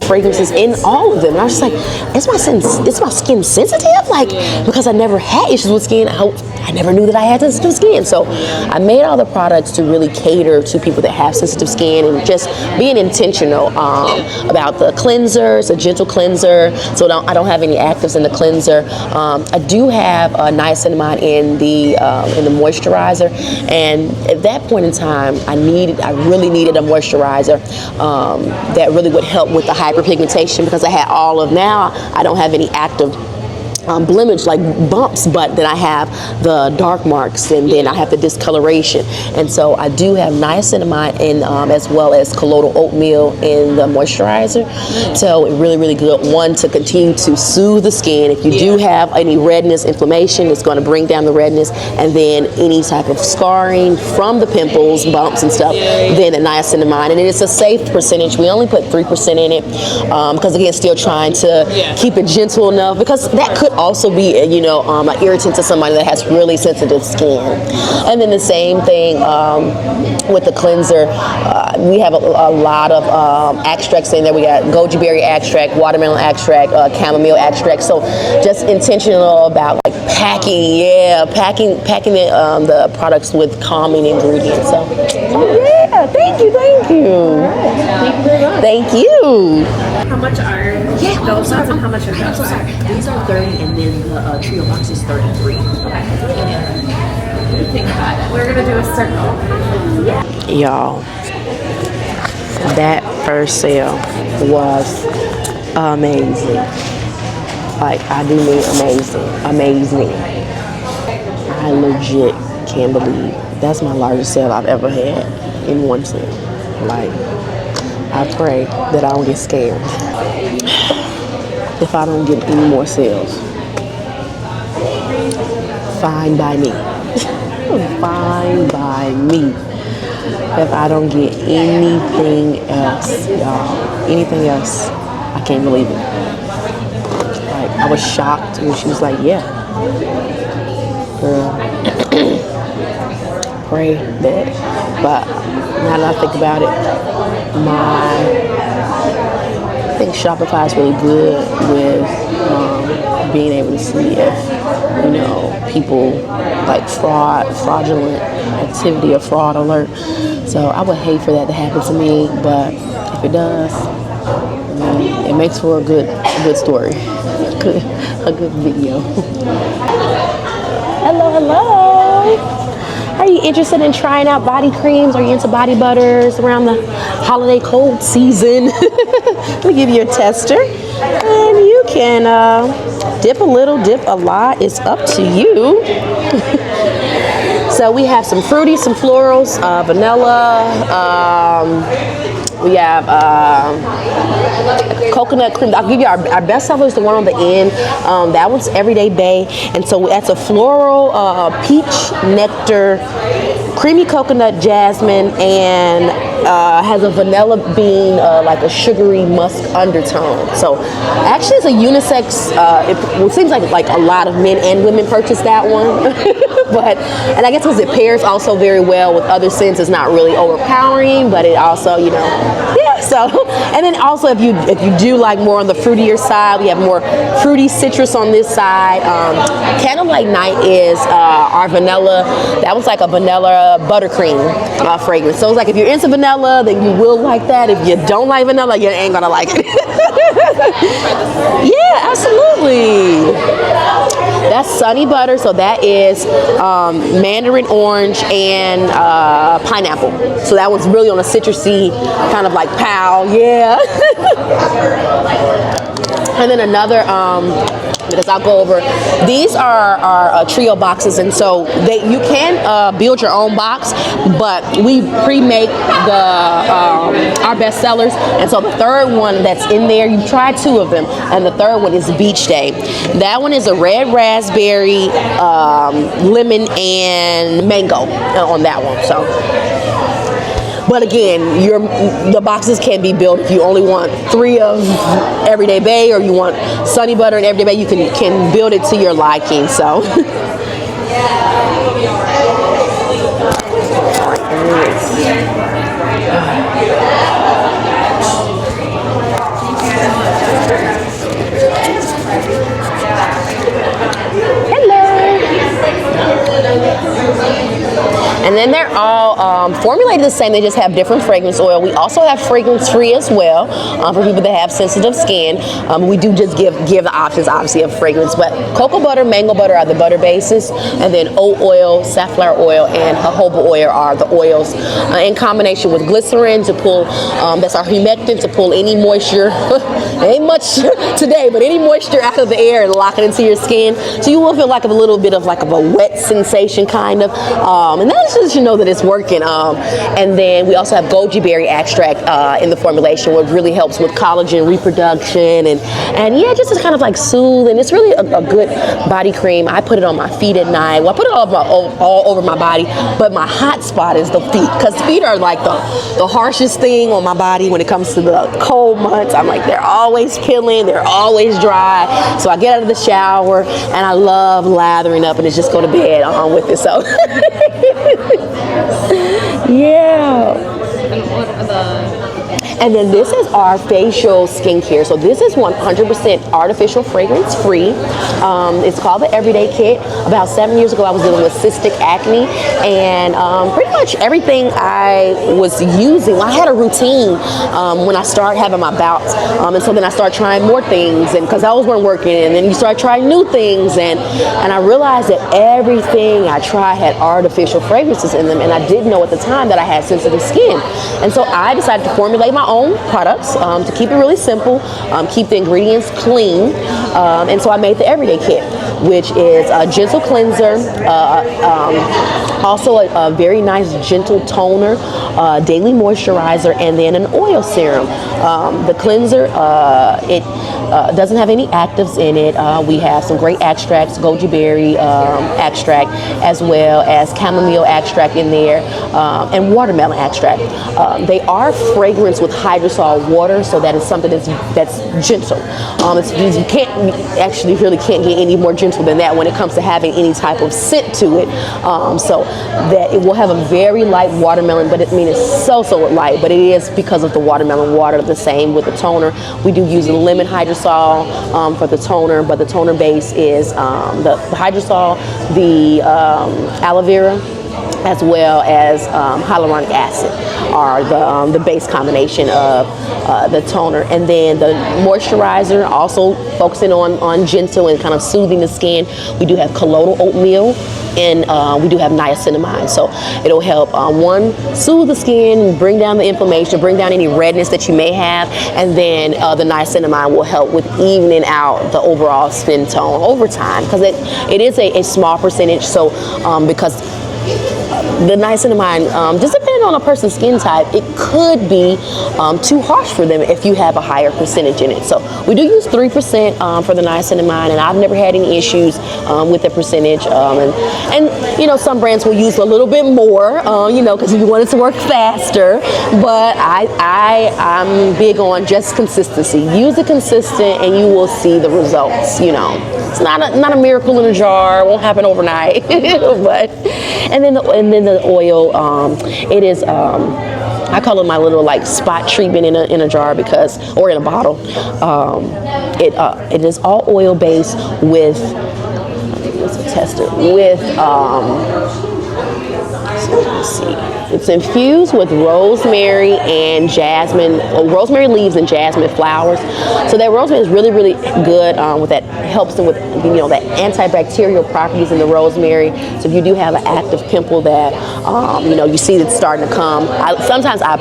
fragrances in all of them. And I was just like, is my skin sensitive? Like, because I never had issues with skin, I never knew that I had sensitive skin. So I made all the products to really cater to people that have sensitive skin, and just being intentional about the cleansers, a gentle cleanser, so I don't have any actives in the cleanser. I do have niacinamide in the moisturizer, and at that point in time, I really needed a moisturizer that really would help with the hyperpigmentation, because I had now I don't have any active blemish like bumps, but then I have the dark marks, and then I have the discoloration. And so I do have niacinamide in as well as colloidal oatmeal in the moisturizer. So it really good one to continue to soothe the skin. If you do have any redness, inflammation, it's going to bring down the redness, and then any type of scarring from the pimples, bumps and stuff, then the niacinamide. And it's a safe percentage. We only put 3% in it because again, still trying to keep it gentle enough, because that could also be an irritant to somebody that has really sensitive skin. And then the same thing with the cleanser. We have a lot of extracts in there. We got goji berry extract, watermelon extract, chamomile extract. So just intentional about like packing the products with calming ingredients. So yeah, thank you. Thank you very much. Thank you. How much are those ones, and how much are those? So sorry. These are 30, and then the trio box is 33. Okay. Think about it. We're gonna do a circle. Y'all, that first sale was amazing. Like, I do mean amazing. I legit can't believe that's my largest sale I've ever had in one sale. Like, I pray that I don't get scared if I don't get any more sales. Fine by me. Fine by me. If I don't get anything else, y'all, anything else, I can't believe it. Like, I was shocked when she was like, yeah, girl, pray that. But now that I think about it, I think Shopify is really good with being able to see if, people like fraudulent activity or fraud alert. So I would hate for that to happen to me, but if it does, it makes for a good story, a good video. Hello. Are you interested in trying out body creams? Are you into body butters around the holiday cold season? Let me give you a tester. And you can dip a little, dip a lot. It's up to you. So we have some fruity, some florals, vanilla. We have coconut cream. I'll give you our best seller is the one on the end. That one's Everyday Bay. And so that's a floral peach nectar, creamy coconut jasmine, and has a vanilla bean, like a sugary musk undertone. So actually it's a unisex, it seems like a lot of men and women purchase that one. And I guess because it pairs also very well with other scents, it's not really overpowering, but it also, you know, yeah. So, and then also if you do like more on the fruitier side, we have more fruity citrus on this side. Candlelight Night is our vanilla. That was like a vanilla buttercream fragrance. So it's like if you're into vanilla, then you will like that. If you don't like vanilla, you ain't gonna like it. Yeah, absolutely. That's Sunny Butter, so that is mandarin orange and pineapple. So that was really on a citrusy kind of like pow, yeah. And then another, because I'll go over, these are our trio boxes, and so you can build your own box, but we pre-make our best sellers, and so the third one that's in there, you've tried two of them, and the third one is Beach Day. That one is a red raspberry, lemon, and mango on that one. So. But again, the boxes can be built if you only want 3 of Everyday Bay, or you want Sunny Butter and Everyday Bay, you can build it to your liking. So. And then they're all formulated the same. They just have different fragrance oil. We also have fragrance free as well for people that have sensitive skin. We do just give the options, obviously, of fragrance. But cocoa butter, mango butter are the butter bases. And then oat oil, safflower oil, and jojoba oil are the oils in combination with glycerin to pull, that's our humectant, to pull any moisture. Ain't much today, but any moisture out of the air and lock it into your skin. So you will feel like a little bit of like a wet sensation kind of. And that's just you know that it's working. And then we also have goji berry extract in the formulation, which really helps with collagen reproduction and yeah, just to kind of like soothe. And it's really a good body cream. I put it on my feet at night. Well, I put it all over my body, but my hot spot is the feet, because feet are like the harshest thing on my body when it comes to the cold months. I'm like, they're always peeling, they're always dry. So I get out of the shower and I love lathering up and it's just go to bed on with it. So yeah. And then this is our facial skincare. So this is 100% artificial fragrance free. It's called the Everyday Kit. About 7 years ago, I was dealing with cystic acne, and pretty much everything I was using, I had a routine when I started having my bouts. And so then I started trying more things, and because those weren't working, and then you start trying new things, and I realized that everything I tried had artificial fragrances in them, and I didn't know at the time that I had sensitive skin. And so I decided to formulate my own products to keep it really simple, keep the ingredients clean, and so I made the Everyday Kit, which is a gentle cleanser, also a very nice gentle toner, daily moisturizer, and then an oil serum. The cleanser, it doesn't have any actives in it. We have some great extracts, goji berry extract, as well as chamomile extract in there, and watermelon extract. They are fragranced with hydrosol water, so that is something that's gentle. You can't get any more gentle than that when it comes to having any type of scent to it. So that it will have a very light watermelon, but it's so light, but it is because of the watermelon water. The same with the toner. We do use a lemon hydrosol for the toner, but the toner base is the hydrosol, the aloe vera as well as hyaluronic acid are the base combination of the toner. And then the moisturizer, also focusing on gentle and kind of soothing the skin. We do have colloidal oatmeal, and we do have niacinamide. So it'll help, one, soothe the skin, bring down the inflammation, bring down any redness that you may have, and then the niacinamide will help with evening out the overall skin tone over time, because it is a small percentage. So because the niacinamide, just depending on a person's skin type, it could be too harsh for them if you have a higher percentage in it. So we do use 3% for the niacinamide, and I've never had any issues with the percentage. And you know, some brands will use a little bit more, you know, because you want it to work faster. But I'm big on just consistency. Use it consistent, and you will see the results. You know, it's not a miracle in a jar. It won't happen overnight, but. And then the oil, it is, I call it my little like spot treatment in a jar, because, or in a bottle. It is all oil based with, let's test it, with, let's see. It's infused with rosemary and jasmine, rosemary leaves and jasmine flowers. So that rosemary is really, really good with that, helps them with, you know, that antibacterial properties in the rosemary. So if you do have an active pimple that, you know, you see it's starting to come, sometimes I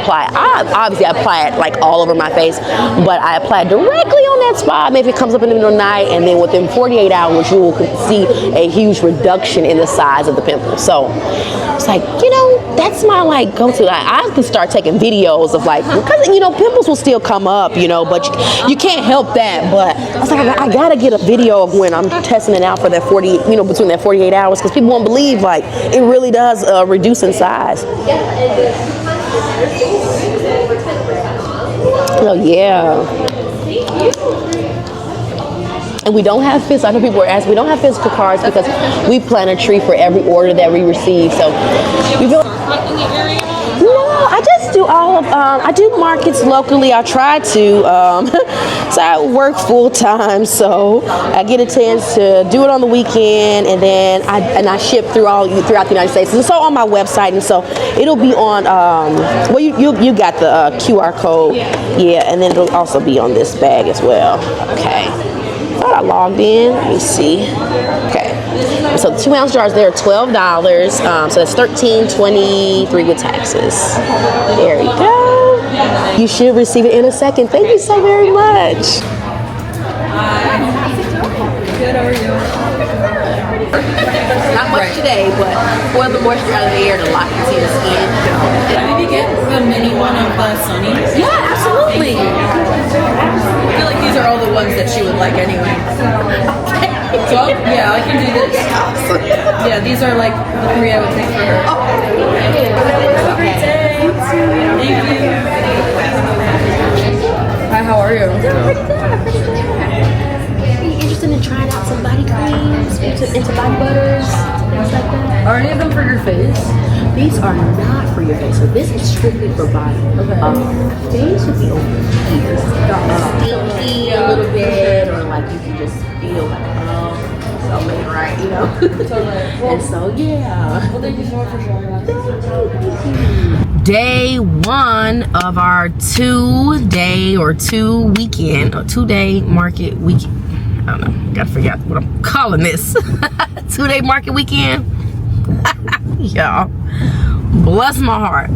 obviously apply it like all over my face, but I apply it directly on that spot. Maybe it comes up in the middle of the night, and then within 48 hours, you will see a huge reduction in the size of the pimple. So it's like, you know, that's my like go-to. I can start taking videos of like, because you know, pimples will still come up, you know, but you can't help that. But I was like, I gotta get a video of when I'm testing it out for that 40, you know, between that 48 hours, because people won't believe like it really does reduce in size. Oh yeah. And we don't have physical, I know people were asking, we don't have physical cards because we plan a tree for every order that we receive. So we feel, no, I just do all of, I do markets locally. I try to, so I work full time, so I get a chance to do it on the weekend, and then I ship throughout the United States. And so on my website, and so it'll be on, well, you got the QR code, yeah, and then it'll also be on this bag as well. Okay. I logged in. Let me see. Okay. So the 2-ounce jars there are $12. So that's $13.23 with taxes. There you go. You should receive it in a second. Thank you so very much. Good, how are you? Not much today, but oil the moisture out of the air to lock into the skin. Did you get the mini one of the Sunnies? Yeah, absolutely. I feel like these are all the ones that she would like anyway. So, yeah, I can do this. Yeah, these are like the 3 I would take for her. Have a great day. Thank you. Hi, how are you? Pretty good. Are you interested in trying out some body creams, into body butters, things like that? Are any of them for your face? These are not for your face. So this is strictly for body. Okay. Face would be over here. Stinky a little bit, or like you can just feel like, something right, you know? Totally. And so, yeah. Well, thank you so much for showing us. Thank you. Day 1 of our 2-day or 2-day market weekend. I don't know, gotta figure out what I'm calling this. 2-day market weekend. Y'all, bless my heart.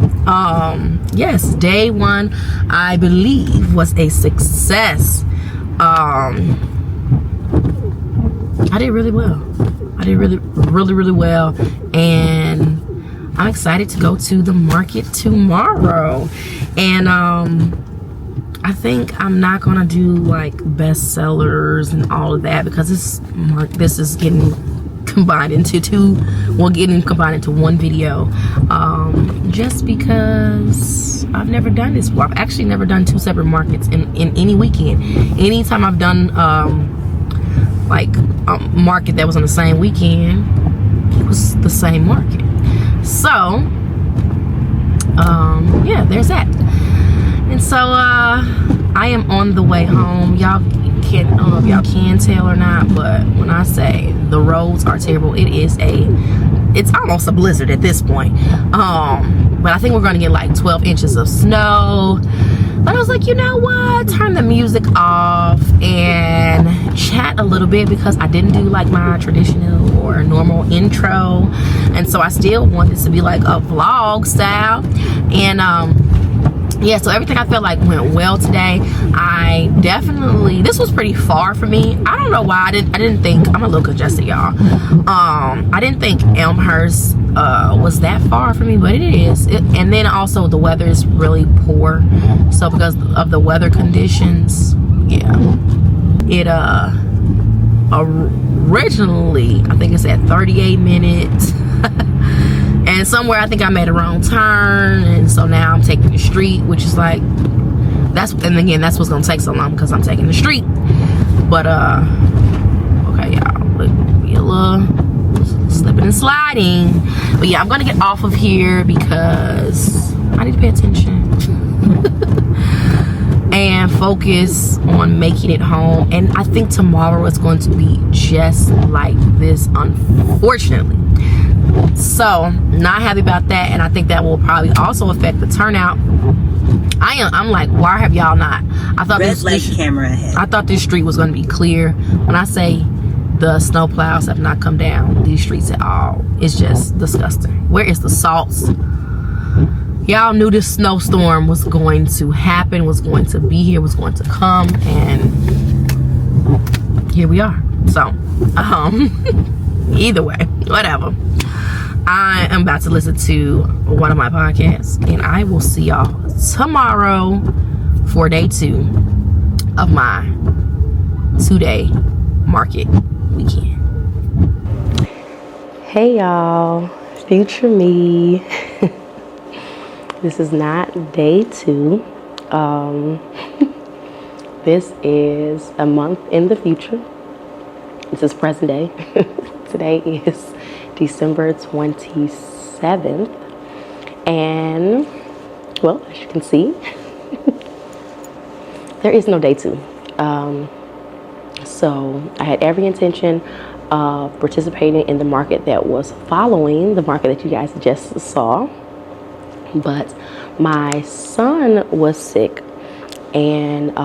Yes, day 1 I believe was a success. I did really well. I did really well, and I'm excited to go to the market tomorrow. And I think I'm not gonna do like bestsellers and all of that, because this is getting combined into one video, just because I've never done this before. I've actually never done 2 separate markets in any weekend. Anytime I've done like a market that was on the same weekend, it was the same market. So yeah, there's that. And so I am on the way home. Y'all can't, I don't know if y'all can tell or not, but when I say the roads are terrible, it is a it's almost a blizzard at this point. But I think we're gonna get like 12 inches of snow. But I was like, you know what? Turn the music off and chat a little bit, because I didn't do like my traditional or normal intro. And so I still want this to be like a vlog style. And yeah, so everything I felt like went well today. I definitely, this was pretty far for me. I don't know why I didn't think, I'm a little congested, y'all. I didn't think Elmhurst was that far for me, but it is. And then also the weather is really poor. So because of the weather conditions, yeah, it originally, I think it's at 38 minutes. And somewhere I think I made a wrong turn, and so now I'm taking the street, which is like, and again, that's what's gonna take so long, because I'm taking the street. But okay, y'all, be a little slipping and sliding. But yeah, I'm gonna get off of here because I need to pay attention and focus on making it home. And I think tomorrow is going to be just like this, unfortunately. So not happy about that, and I think that will probably also affect the turnout. I'm like, why have y'all not? I thought red light camera ahead. I thought this street was going to be clear. When I say the snow plows have not come down these streets at all, it's just disgusting. Where is the salts? Y'all knew this snowstorm was going to happen, was going to be here, was going to come, and here we are. So either way, whatever. I am about to listen to one of my podcasts, and I will see y'all tomorrow for day 2 of my 2-day market weekend. Hey y'all, future me. This is not day 2. This is a month in the future. This is present day. Today is December 27th, and well, as you can see, there is no day 2. So I had every intention of participating in the market that was following the market that you guys just saw, but my son was sick, and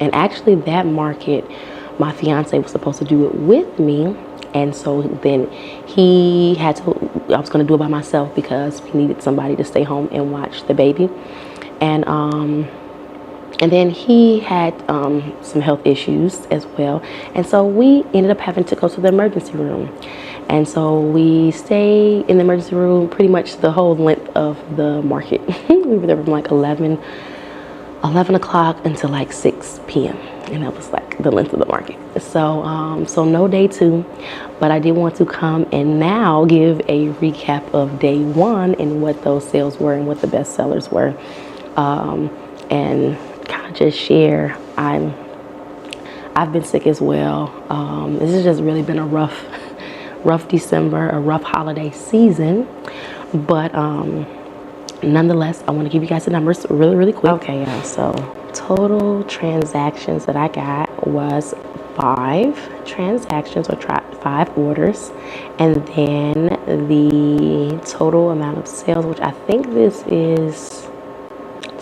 actually that market, my fiance was supposed to do it with me. And so then he had to, I was going to do it by myself because we needed somebody to stay home and watch the baby. And then he had some health issues as well. And so we ended up having to go to the emergency room. And so we stayed in the emergency room pretty much the whole length of the market. We were there from like 11 o'clock until like 6 p.m. And that was like the length of the market. So so no day 2, but I did want to come and now give a recap of day 1 and what those sales were and what the best sellers were, and kind of just share. I've been sick as well. This has just really been a rough December, a rough holiday season, but nonetheless, I want to give you guys the numbers really quick. Okay, yeah, so total transactions that I got was 5 transactions, or 5 orders, and then the total amount of sales, which I think this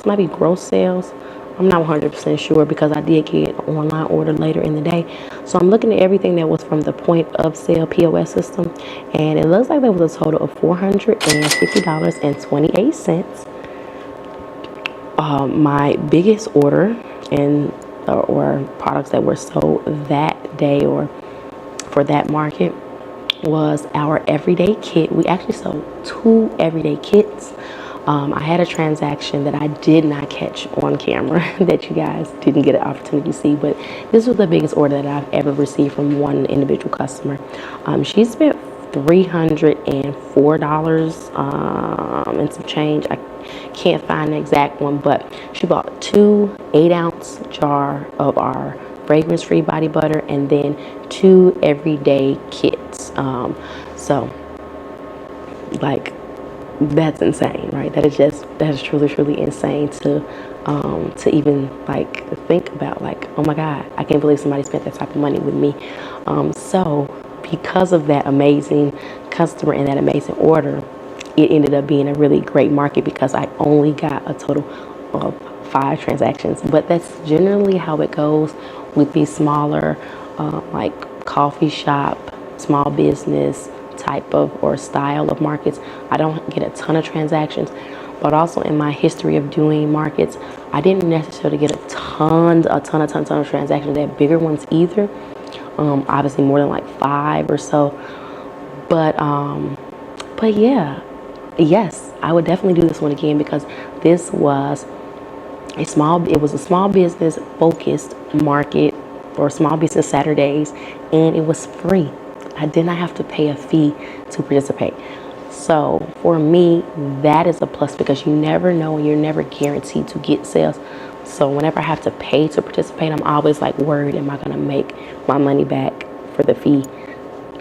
might be gross sales. I'm not 100% sure because I did get an online order later in the day. So I'm looking at everything that was from the point of sale POS system, and it looks like there was a total of $450.28. My biggest order or products that were sold that day or for that market was our everyday kit. We actually sold 2 everyday kits. I had a transaction that I did not catch on camera that you guys didn't get an opportunity to see, but this was the biggest order that I've ever received from one individual customer. She spent $304 and some change. I can't find the exact one, but she bought 2 8-ounce jar of our fragrance-free body butter and then 2 everyday kits. So like, that's insane, right? That is truly insane to even like think about, like, oh my God, I can't believe somebody spent that type of money with me. So because of that amazing customer and that amazing order, it ended up being a really great market because I only got a total of 5 transactions. But that's generally how it goes with these smaller, like coffee shop, small business type of or style of markets. I don't get a ton of transactions, but also in my history of doing markets, I didn't necessarily get a ton of transactions at bigger ones either. Obviously more than like 5 or so. But yeah, yes, I would definitely do this one again because this was it was a small business focused market or small business Saturdays, and it was free. I did not have to pay a fee to participate. So for me, that is a plus because you never know and you're never guaranteed to get sales. So whenever I have to pay to participate, I'm always like worried, am I gonna make my money back for the fee,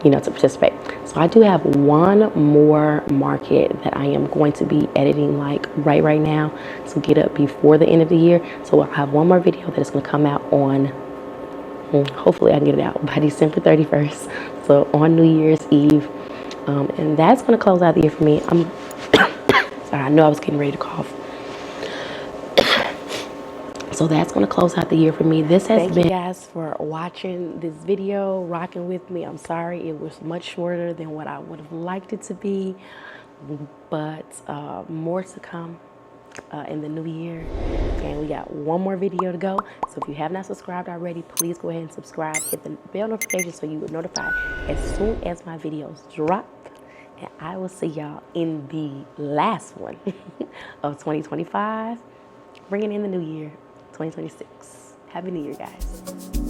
to participate. So I do have one more market that I am going to be editing like right now to get up before the end of the year. So I'll have one more video that is going to come out on, hopefully I can get it out by December 31st. So on New Year's Eve. And that's going to close out the year for me. I'm sorry, I know I was getting ready to cough. So that's going to close out the year for me. This has been. Thank you guys for watching this video, rocking with me. I'm sorry it was much shorter than what I would have liked it to be, but more to come in the new year. And we got one more video to go. So if you have not subscribed already, please go ahead and subscribe. Hit the bell notification so you will notified as soon as my videos drop. And I will see y'all in the last one of 2025, bringing in the new year. 2026. Happy New Year, guys.